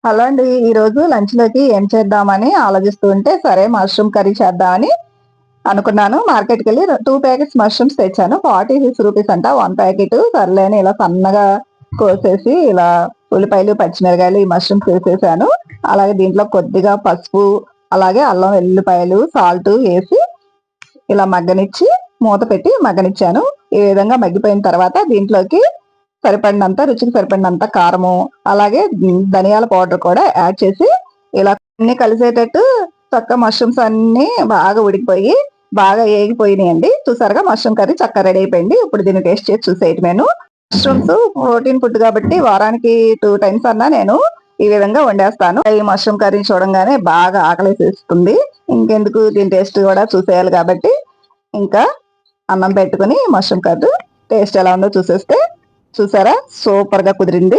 Hello అండి. ఈరోజు లంచ్‌లోకి ఏం చేద్దామని ఆలోచిస్తూ ఉంటే, సరే మష్రూమ్ కర్రీ చేద్దామని అనుకున్నాను. మార్కెట్‌కెళ్ళి 2 ప్యాకెట్స్ మష్రూమ్స్ తెచ్చాను. 46 రూపీస్ అంట 1 ప్యాకెట్. సర్లే అని ఇలా సన్నగా కోసేసి, ఇలా ఉల్లిపాయలు, పచ్చిమిరపకాయలు, ఈ మష్రూమ్స్ వేసేసాను. అలాగే దీంట్లో కొద్దిగా పసుపు, అలాగే అల్లం వెల్లుల్లిపాయలు, సాల్ట్ ఏసి ఇలా మగ్గనిచ్చి, మూత పెట్టి మగ్గనిచ్చాను. ఈ విధంగా మగ్గిపోయిన తర్వాత దీంట్లోకి సరిపడినంత, రుచికి సరిపడినంత కారము, అలాగే ధనియాల పౌడర్ కూడా యాడ్ చేసి ఇలా అన్ని కలిసేటట్టు చక్కగా మష్రూమ్స్ అన్నీ బాగా ఉడికిపోయి బాగా ఏగిపోయినాయండి. చూసారుగా మష్రూమ్ కర్రీ చక్కగా రెడీ అయిపోయింది. ఇప్పుడు దీన్ని టేస్ట్ చేసి చూసేయటమేను. మష్రూమ్స్ ప్రోటీన్ ఫుడ్ కాబట్టి వారానికి 2 టైమ్స్ అన్నా నేను ఈ విధంగా వండేస్తాను. ఈ మష్రూమ్ కర్రీ చూడంగానే బాగా ఆకలేసేస్తుంది. ఇంకెందుకు దీని టేస్ట్ కూడా చూసేయాలి కాబట్టి ఇంకా అన్నం పెట్టుకుని మష్రూమ్ కర్రీ టేస్ట్ ఎలా ఉందో చూసేస్తే చూసారా సూపర్ గా కుదిరింది.